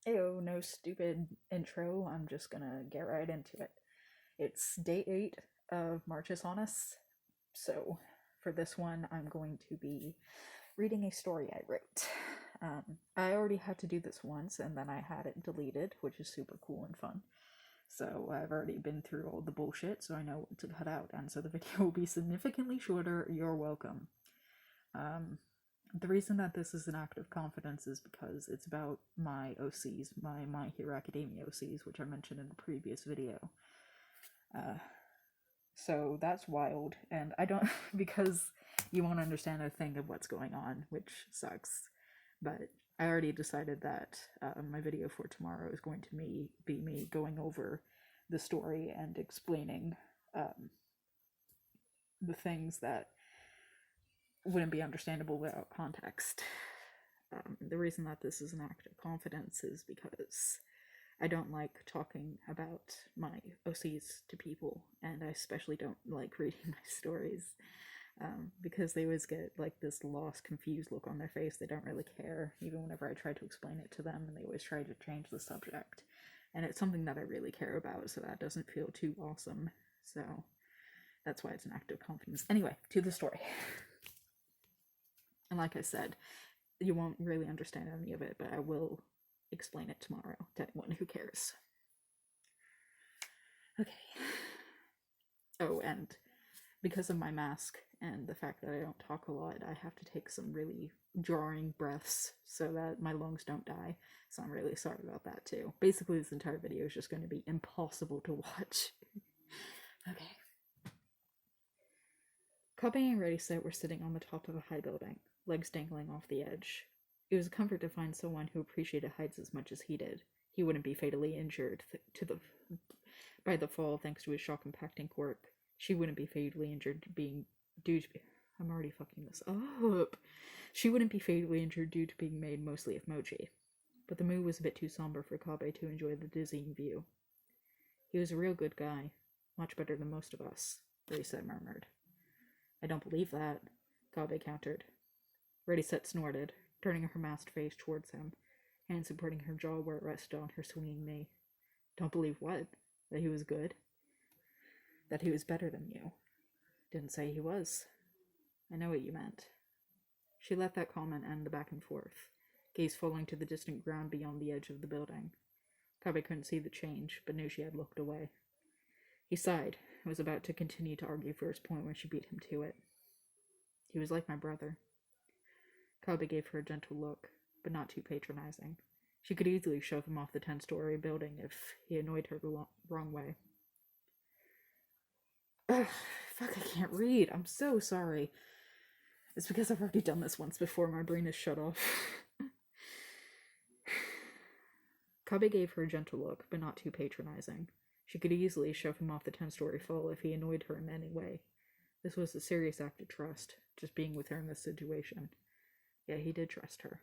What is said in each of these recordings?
Ew, no stupid intro. I'm just gonna get right into it. It's day 8 of March's Honest. So, for this one, I'm going to be reading a story I wrote. I already had to do this once, and then I had it deleted, which is super cool and fun. So, I've already been through all the bullshit, so I know what to cut out, and so the video will be significantly shorter. You're welcome. The reason that this is an act of confidence is because it's about my OCs, my Hero Academia OCs, which I mentioned in the previous video. So that's wild, and I don't, because you won't understand a thing of what's going on, which sucks, but I already decided that my video for tomorrow is going to be me going over the story and explaining the things that wouldn't be understandable without context. The reason that this is an act of confidence is because I don't like talking about my OCs to people, and I especially don't like reading my stories, because they always get like this lost, confused look on their face. They don't really care, even whenever I try to explain it to them, and they always try to change the subject. And it's something that I really care about, so that doesn't feel too awesome. So that's why it's an act of confidence. Anyway, to the story. And like I said, you won't really understand any of it, but I will explain it tomorrow to anyone who cares. Okay. Oh, and because of my mask and the fact that I don't talk a lot, I have to take some really jarring breaths so that my lungs don't die. So I'm really sorry about that too. Basically, this entire video is just going to be impossible to watch. Okay. Kabe and Ready Set were sitting on the top of a high building, legs dangling off the edge. It was a comfort to find someone who appreciated heights as much as he did. He wouldn't be fatally injured by the fall thanks to his shock-impacting quirk. She wouldn't be fatally injured I'm already fucking this up. She wouldn't be fatally injured due to being made mostly of mochi. But the mood was a bit too somber for Kabe to enjoy the dizzying view. He was a real good guy. Much better than most of us, Ready-Set murmured. I don't believe that, Kabe countered. Ready-Set snorted, turning her masked face towards him, hand supporting her jaw where it rested on her swinging knee. Don't believe what? That he was good? That he was better than you? Didn't say he was. I know what you meant. She let that comment end the back and forth, gaze falling to the distant ground beyond the edge of the building. Kabe couldn't see the change, but knew she had looked away. He sighed, and was about to continue to argue for his point when she beat him to it. He was like my brother. Kabe gave her a gentle look, but not too patronizing. She could easily shove him off the 10-story building if he annoyed her the wrong way. Ugh, fuck, I can't read. I'm so sorry. It's because I've already done this once before. My brain is shut off. Kabe gave her a gentle look, but not too patronizing. She could easily shove him off the 10-story fall if he annoyed her in any way. This was a serious act of trust, just being with her in this situation. Yeah, he did trust her.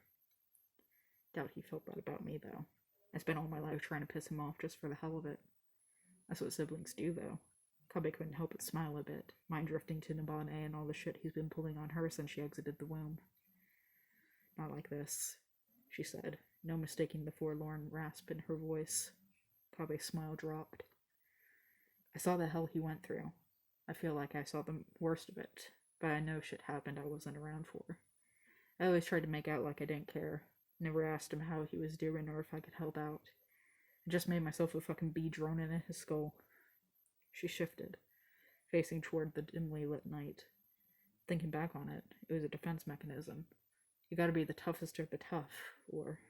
Doubt he felt that about me, though. I spent all my life trying to piss him off just for the hell of it. That's what siblings do, though. Kabe couldn't help but smile a bit, mind drifting to Nabane and all the shit he's been pulling on her since she exited the womb. Not like this, she said, no mistaking the forlorn rasp in her voice. Kabe's smile dropped. I saw the hell he went through. I feel like I saw the worst of it, but I know shit happened I wasn't around for. I always tried to make out like I didn't care. Never asked him how he was doing or if I could help out. I just made myself a fucking bee drone in his skull. She shifted, facing toward the dimly lit night. Thinking back on it, it was a defense mechanism. You gotta be the toughest of the tough, or...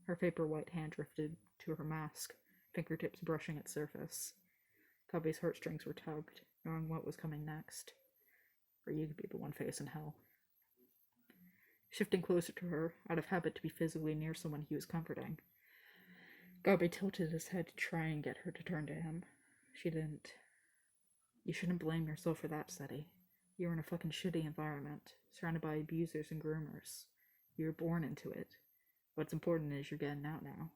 Her paper-white hand drifted to her mask, fingertips brushing its surface. Kabe's heartstrings were tugged, knowing what was coming next. Or you could be the one facing hell. Shifting closer to her, out of habit to be physically near someone he was comforting, Kabe tilted his head to try and get her to turn to him. She didn't. You shouldn't blame yourself for that, Seti. You were in a fucking shitty environment, surrounded by abusers and groomers. You were born into it. What's important is you're getting out now.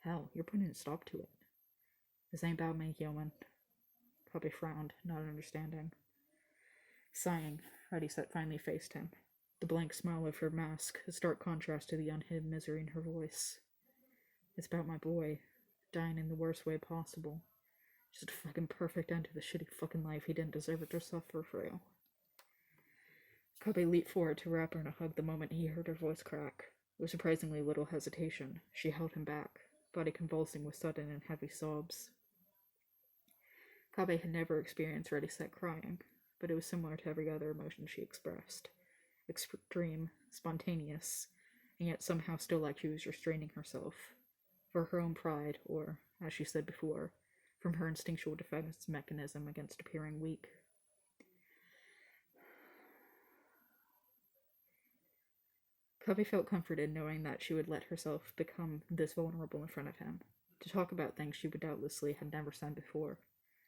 Hell, you're putting a stop to it. This ain't about me, Yeoman. Kabe frowned, not understanding. Sighing, Ready-Set finally faced him. The blank smile of her mask, a stark contrast to the unhidden misery in her voice. It's about my boy, dying in the worst way possible. Just a fucking perfect end to the shitty fucking life he didn't deserve it to suffer for real. Kobe leaped forward to wrap her in a hug the moment he heard her voice crack. With surprisingly little hesitation, she held him back, body convulsing with sudden and heavy sobs. Kabe had never experienced ready-set crying, but it was similar to every other emotion she expressed. Extreme, spontaneous, and yet somehow still like she was restraining herself. For her own pride, or, as she said before, from her instinctual defense mechanism against appearing weak. Kabe felt comforted knowing that she would let herself become this vulnerable in front of him, to talk about things she would doubtlessly had never said before,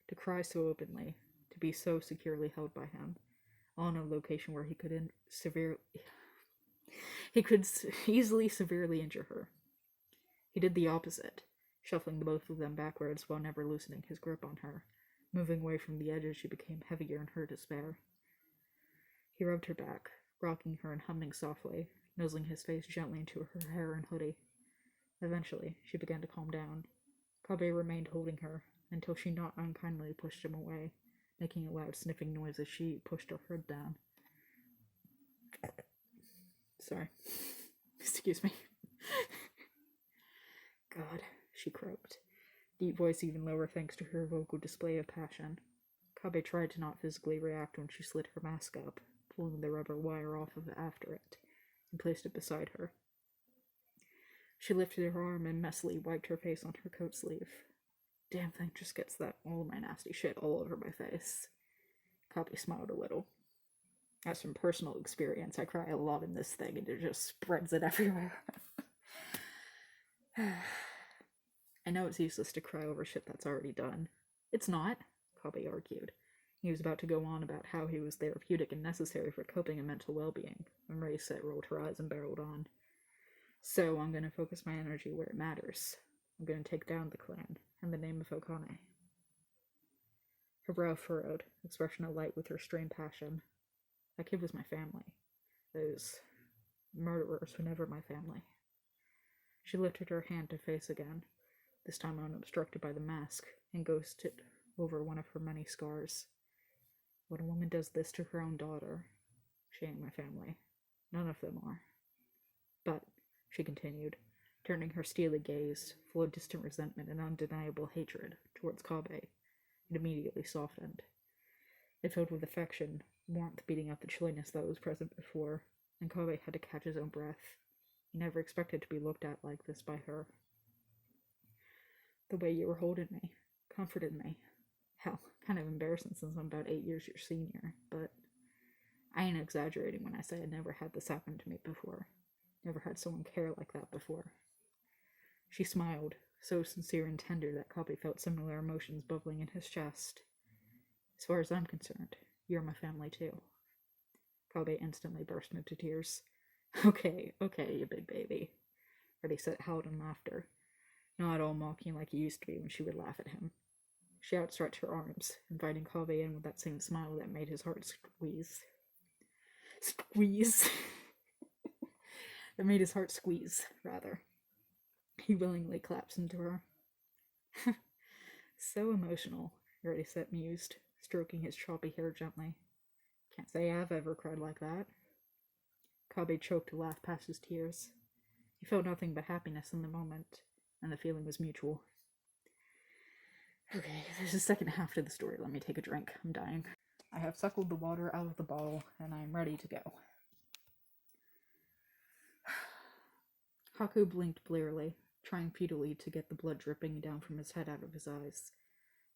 to cry so openly, to be so securely held by him, all in a location where he could easily severely injure her. He did the opposite, shuffling the both of them backwards while never loosening his grip on her, moving away from the edge as she became heavier in her despair. He rubbed her back, rocking her and humming softly, nuzzling his face gently into her hair and hoodie. Eventually, she began to calm down. Kabe remained holding her, until she not unkindly pushed him away, making a loud sniffing noise as she pushed her head down. Sorry. Excuse me. God, she croaked, deep voice even lower thanks to her vocal display of passion. Kabe tried to not physically react when she slid her mask up, pulling the rubber wire off of it after it, and placed it beside her. She lifted her arm and messily wiped her face on her coat sleeve. Damn thing just gets that all of my nasty shit all over my face. Kabe smiled a little. As from personal experience, I cry a lot in this thing and it just spreads it everywhere. I know it's useless to cry over shit that's already done. It's not, Kabe argued. He was about to go on about how he was therapeutic and necessary for coping and mental well-being, when Rayset rolled her eyes and barreled on. So I'm going to focus my energy where it matters. I'm going to take down the clan, in the name of Okane. Her brow furrowed, expression alight with her strained passion. That kid was my family. Those murderers were never my family. She lifted her hand to face again, this time unobstructed by the mask, and ghosted over one of her many scars. When a woman does this to her own daughter, she ain't my family. None of them are. But, she continued, turning her steely gaze, full of distant resentment and undeniable hatred, towards Kabe, it immediately softened. It filled with affection, warmth beating out the chilliness that was present before, and Kabe had to catch his own breath. He never expected to be looked at like this by her. The way you were holding me, comforted me. Hell, kind of embarrassing since I'm about 8 years your senior, but I ain't exaggerating when I say I never had this happen to me before. Never had someone care like that before. She smiled, so sincere and tender that Kabe felt similar emotions bubbling in his chest. As far as I'm concerned, you're my family too. Kabe instantly burst into tears. Okay, you big baby. Rayset howled in laughter, not at all mocking like he used to be when she would laugh at him. She outstretched her arms, inviting Kabe in with that same smile that made his heart squeeze. That made his heart squeeze, rather. He willingly collapsed into her. So emotional, Rayset mused, stroking his choppy hair gently. Can't say I've ever cried like that. Kabe choked to laugh past his tears. He felt nothing but happiness in the moment, and the feeling was mutual. Okay, there's a second half to the story. Let me take a drink. I'm dying. I have suckled the water out of the bottle, and I am ready to go. Haku blinked blearily, trying futilely to get the blood dripping down from his head out of his eyes.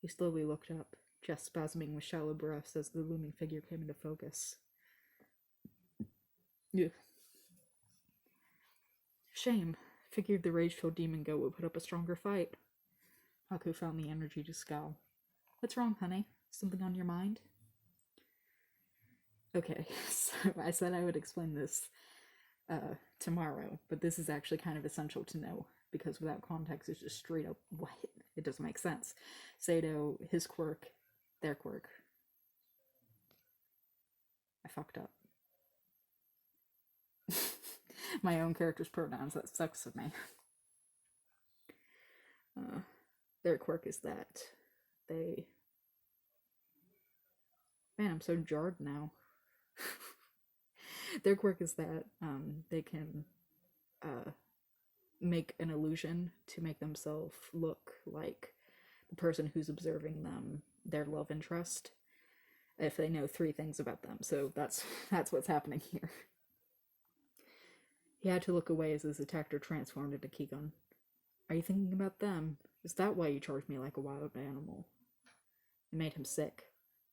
He slowly looked up, chest spasming with shallow breaths as the looming figure came into focus. Ugh. Shame. Figured the rage-filled demon goat would put up a stronger fight. Haku found the energy to scowl. What's wrong, honey? Something on your mind? Okay, so I said I would explain this tomorrow, but this is actually kind of essential to know, because without context, it's just straight up what? It doesn't make sense. Sato, his quirk, their quirk. I fucked up. My own character's pronouns, that sucks of me. Their quirk is that they... Man, I'm so jarred now. Their quirk is that they can uh, make an illusion to make themselves look like the person who's observing them, their love interest, if they know 3 things about them. So that's what's happening here. He had to look away as his attacker transformed into Keegan. Are you thinking about them? Is that why you charged me like a wild animal? It made him sick.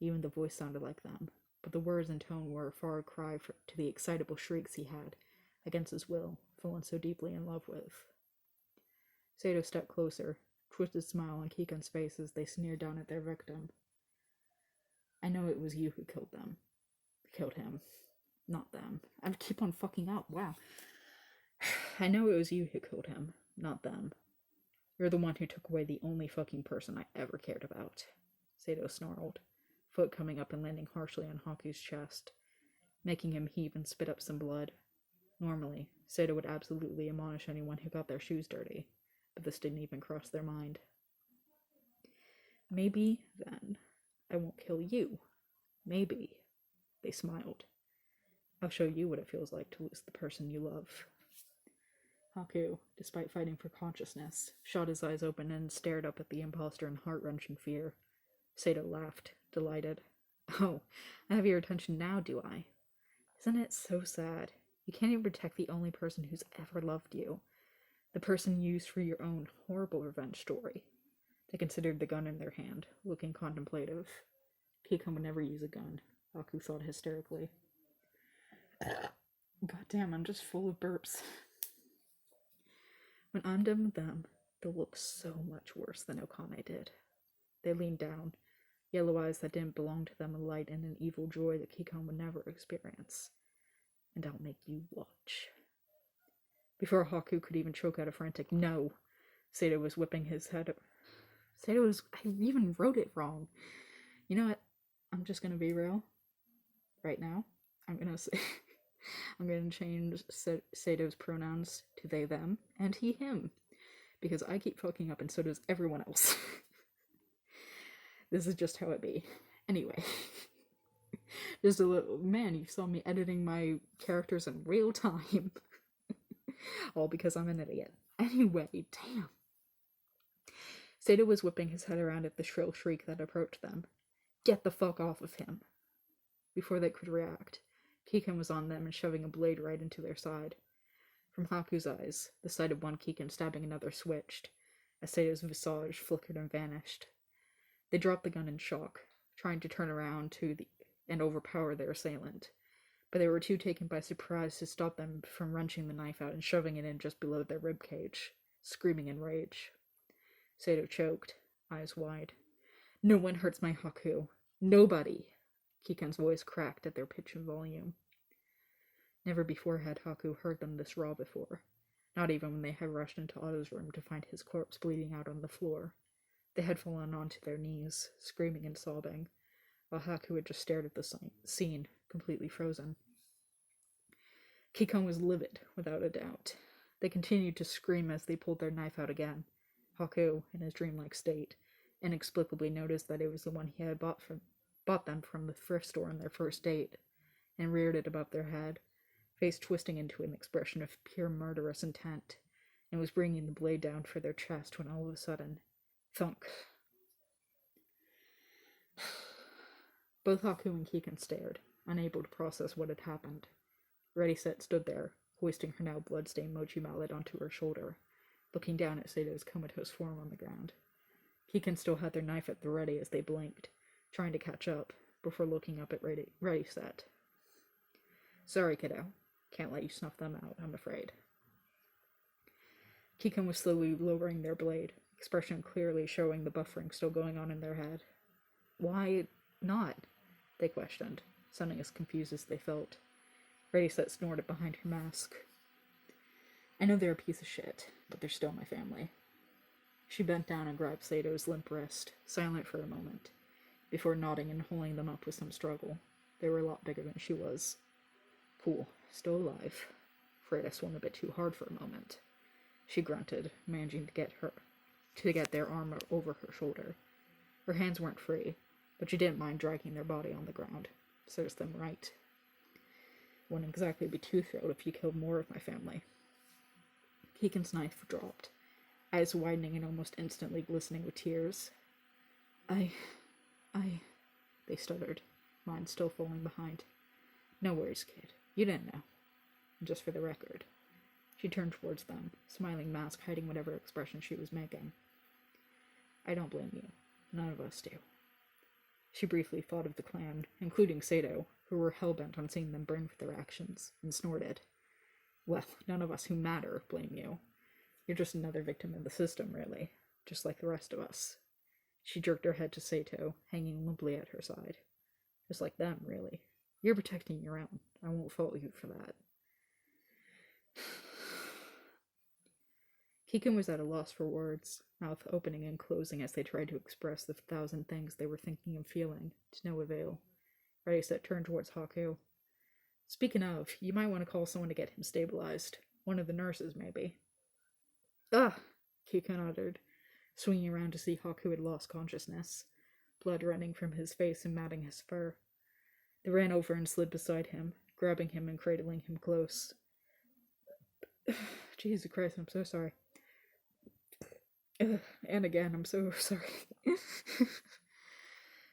Even the voice sounded like them, but the words and tone were a far cry to the excitable shrieks he had, against his will, fallen so deeply in love with. Sato stepped closer, twisted smile on Keegan's face as they sneered down at their victim. I know it was you who killed them. Killed him. Not them. I keep on fucking up, wow. I know it was you who killed him, not them. You're the one who took away the only fucking person I ever cared about. Sato snarled, foot coming up and landing harshly on Haku's chest, making him heave and spit up some blood. Normally, Sato would absolutely admonish anyone who got their shoes dirty, but this didn't even cross their mind. Maybe, then, I won't kill you. Maybe. They smiled. I'll show you what it feels like to lose the person you love. Haku, despite fighting for consciousness, shot his eyes open and stared up at the imposter in heart-wrenching fear. Sato laughed, delighted. Oh, I have your attention now, do I? Isn't it so sad? You can't even protect the only person who's ever loved you. The person you used for your own horrible revenge story. They considered the gun in their hand, looking contemplative. Keegan would never use a gun, Haku thought hysterically. God damn, I'm just full of burps. When I'm done with them, they'll look so much worse than Okane did. They leaned down, yellow eyes that didn't belong to them alight in an evil joy that Keegan would never experience. And I'll make you watch. Before Haku could even choke out a frantic no, Sato was whipping his head. I even wrote it wrong. You know what? I'm just gonna be real. Right now, I'm gonna change Sato's pronouns to they, them, and he, him. Because I keep fucking up and so does everyone else. This is just how it be. Anyway. Just a little, man, you saw me editing my characters in real time. All because I'm an idiot. Anyway, damn. Sato was whipping his head around at the shrill shriek that approached them. Get the fuck off of him. Before they could react, Keegan was on them and shoving a blade right into their side. From Haku's eyes, the sight of one Keegan stabbing another switched, as Sato's visage flickered and vanished. They dropped the gun in shock, trying to turn around and overpower their assailant, but they were too taken by surprise to stop them from wrenching the knife out and shoving it in just below their ribcage, screaming in rage. Sato choked, eyes wide. No one hurts my Haku. Nobody! Keegan's voice cracked at their pitch and volume. Never before had Haku heard them this raw before, not even when they had rushed into Otto's room to find his corpse bleeding out on the floor. They had fallen onto their knees, screaming and sobbing, while Haku had just stared at the scene, completely frozen. Keegan was livid, without a doubt. They continued to scream as they pulled their knife out again. Haku, in his dreamlike state, inexplicably noticed that it was the one he had bought them from the thrift store on their first date, and reared it above their head, face twisting into an expression of pure murderous intent, and was bringing the blade down for their chest when all of a sudden, thunk. Both Haku and Keegan stared, unable to process what had happened. Ready Set stood there, hoisting her now blood-stained mochi mallet onto her shoulder, looking down at Sato's comatose form on the ground. Keegan still had their knife at the ready as they blinked, trying to catch up, before looking up at Ready Set. Sorry, kiddo. Can't let you snuff them out, I'm afraid. Keegan was slowly lowering their blade, expression clearly showing the buffering still going on in their head. Why not? They questioned, sounding as confused as they felt. Ready Set snorted behind her mask. I know they're a piece of shit, but they're still my family. She bent down and grabbed Sato's limp wrist, silent for a moment, before nodding and holding them up with some struggle. They were a lot bigger than she was. Cool, still alive. Afraid I swung a bit too hard for a moment. She grunted, managing to get her to get their arm over her shoulder. Her hands weren't free, but she didn't mind dragging their body on the ground. Serves them right. Wouldn't exactly be too thrilled if you killed more of my family. Keegan's knife dropped, eyes widening and almost instantly glistening with tears. I... They stuttered, mine still falling behind. No worries, kid. You didn't know. Just for the record. She turned towards them, smiling mask hiding whatever expression she was making. I don't blame you. None of us do. She briefly thought of the clan, including Sato, who were hell-bent on seeing them burn for their actions, and snorted. Well, none of us who matter blame you. You're just another victim of the system, really. Just like the rest of us. She jerked her head to Sato, hanging limply at her side. Just like them, really. You're protecting your own. I won't fault you for that. Keegan was at a loss for words, mouth opening and closing as they tried to express the 1,000 things they were thinking and feeling, to no avail. Radisa turned towards Haku. Speaking of, you might want to call someone to get him stabilized. One of the nurses, maybe. Ah! Keegan uttered, swinging around to see Haku had lost consciousness, blood running from his face and matting his fur. They ran over and slid beside him, grabbing him and cradling him close. Jesus Christ, I'm so sorry. And again, I'm so sorry.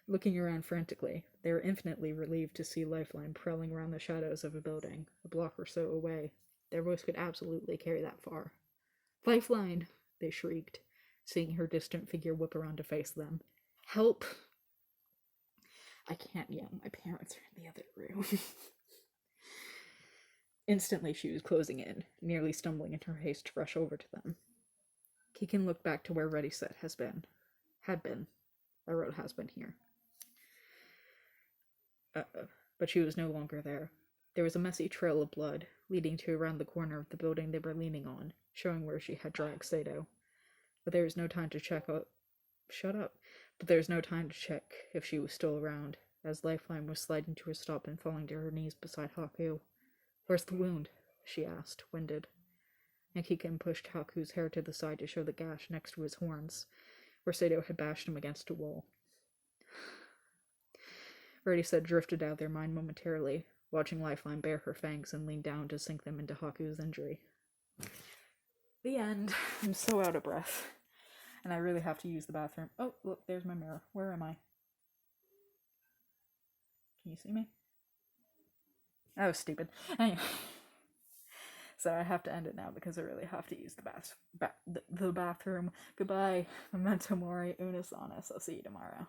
Looking around frantically, they were infinitely relieved to see Lifeline prowling around the shadows of a building, a block or so away. Their voice could absolutely carry that far. Lifeline! They shrieked, seeing her distant figure whip around to face them. Help! I can't yell. My parents are in the other room. Instantly she was closing in, nearly stumbling in her haste to rush over to them. Keegan looked back to where Radisa had been. I wrote has been here. But she was no longer there. There was a messy trail of blood, leading to around the corner of the building they were leaning on, showing where she had dragged Sato. But there was no time to check out... Shut up. But there was no time to check if she was still around, as Lifeline was sliding to a stop and falling to her knees beside Haku. Where's the wound? She asked, winded. And Keegan pushed Haku's hair to the side to show the gash next to his horns, where Sato had bashed him against a wall. Radisa drifted out of their mind momentarily, watching Lifeline bare her fangs and lean down to sink them into Haku's injury. The end. I'm so out of breath. And I really have to use the bathroom. Oh, look, there's my mirror. Where am I? Can you see me? Oh, stupid. Anyway. So I have to end it now because I really have to use the bathroom. Goodbye. Memento Mori. Unus Annus. I'll see you tomorrow.